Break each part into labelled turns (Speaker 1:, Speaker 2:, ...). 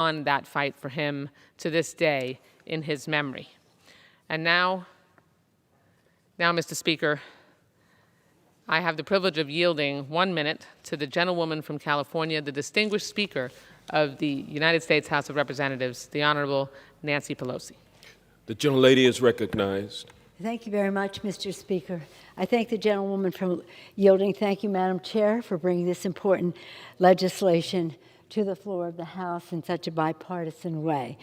Speaker 1: on that fight for him to this day in his memory. And now, Mr. Speaker, I have the privilege of yielding 1 minute to the gentlewoman from California, the distinguished Speaker of the United States House of Representatives, the Honorable Nancy Pelosi.
Speaker 2: The gentlelady is recognized.
Speaker 3: Thank you very much, Mr. Speaker. I thank the gentlewoman for yielding. Thank you, Madam Chair, for bringing this important legislation to the floor of the House in such a bipartisan way.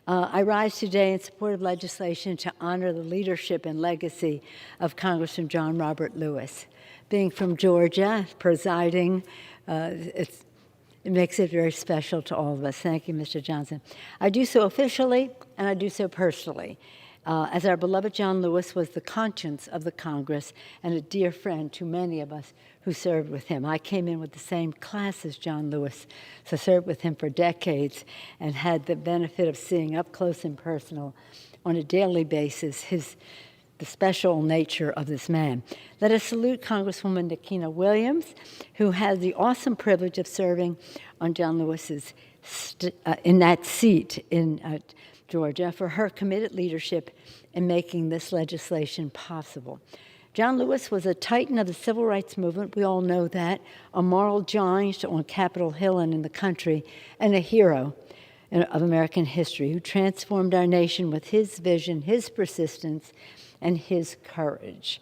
Speaker 3: I rise today in support of legislation to honor the leadership and legacy of Congressman John Robert Lewis. Being from Georgia, presiding, it makes it very special to all of us. Thank you, Mr. Johnson. I do so officially, and I do so personally. As our beloved John Lewis was the conscience of the Congress and a dear friend to many of us who served with him. I came in with the same class as John Lewis, so served with him for decades and had the benefit of seeing up close and personal on a daily basis the special nature of this man. Let us salute Congresswoman Nikina Williams, who had the awesome privilege of serving on John Lewis's in that seat in Georgia, for her committed leadership in making this legislation possible. John Lewis was a titan of the civil rights movement, we all know that, a moral giant on Capitol Hill and in the country, and a hero of American history who transformed our nation with his vision, his persistence, and his courage.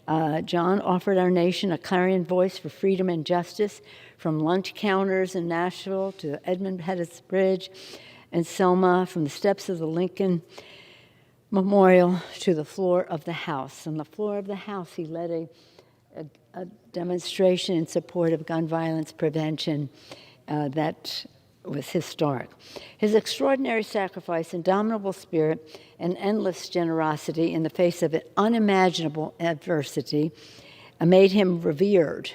Speaker 3: John offered our nation a clarion voice for freedom and justice, from lunch counters in Nashville to Edmund Pettus Bridge and Selma, from the steps of the Lincoln Memorial to the floor of the House. On the floor of the House, he led a demonstration in support of gun violence prevention that was historic. His extraordinary sacrifice, indomitable spirit, and endless generosity in the face of unimaginable adversity made him revered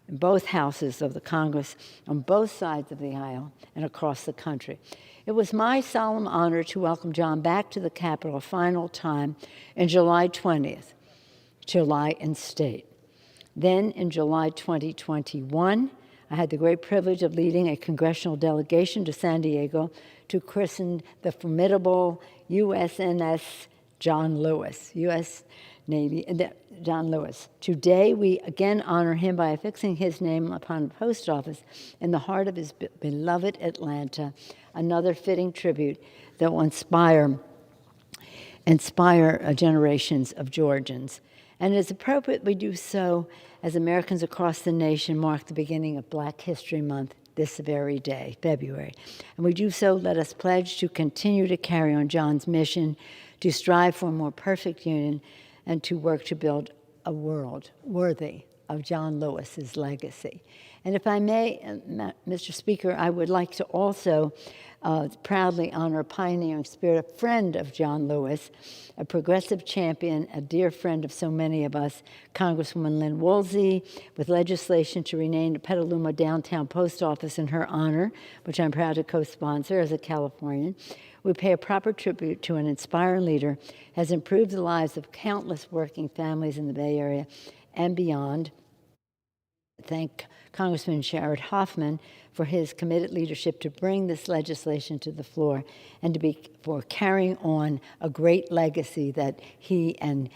Speaker 3: in both houses of the Congress, on both sides of the aisle, and across the country. It was my solemn honor to welcome John back to the Capitol a final time in July 20th, July in state. Then in July 2021, I had the great privilege of leading a congressional delegation to San Diego to christen the formidable USNS John Lewis, U.S. Navy, John Lewis. Today, we again honor him by affixing his name upon the post office in the heart of his beloved Atlanta, another fitting tribute that will inspire generations of Georgians. And it is appropriate we do so as Americans across the nation mark the beginning of Black History Month this very day, February. And we do so, let us pledge to continue to carry on John's mission, to strive for a more perfect union, and to work to build a world worthy of John Lewis's legacy. And if I may, Mr. Speaker, I would like to also proudly honor a pioneering spirit, a friend of John Lewis, a progressive champion, a dear friend of so many of us, Congresswoman Lynn Woolsey, with legislation to rename the Petaluma Downtown Post Office in her honor, which I'm proud to co-sponsor as a Californian. We pay a proper tribute to an inspiring leader, has improved the lives of countless working families in the Bay Area and beyond. Thank Congressman Sherrod Hoffman for his committed leadership to bring this legislation to the floor and for carrying on a great legacy that he and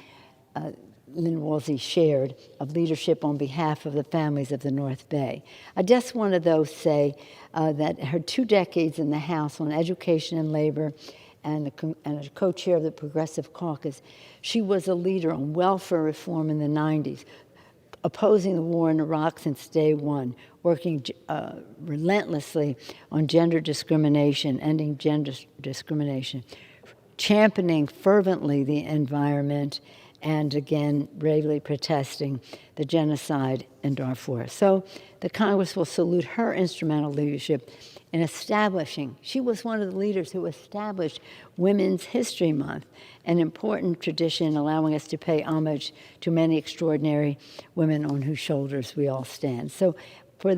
Speaker 3: Lynn Woolsey shared of leadership on behalf of the families of the North Bay. I just want to, though, say that her 2 decades in the House on education and labor and a co-chair of the Progressive Caucus, she was a leader on welfare reform in the 90s, opposing the war in Iraq since day one, working relentlessly on gender discrimination, ending gender discrimination, championing fervently the environment, and again, bravely protesting the genocide in Darfur. So the Congress will salute her instrumental leadership in establishing, she was one of the leaders who established Women's History Month, an important tradition allowing us to pay homage to many extraordinary women on whose shoulders we all stand. So for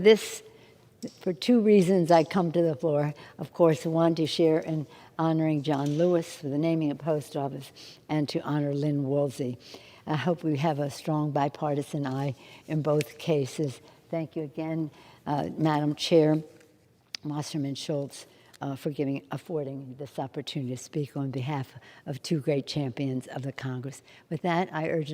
Speaker 3: 2 reasons I come to the floor. Of course, one, to share in honoring John Lewis for the naming of post office, and to honor Lynn Woolsey. I hope we have a strong bipartisan eye in both cases. Thank you again, Madam Chair, Wasserman Schultz, for affording this opportunity to speak on behalf of two great champions of the Congress. With that, I urge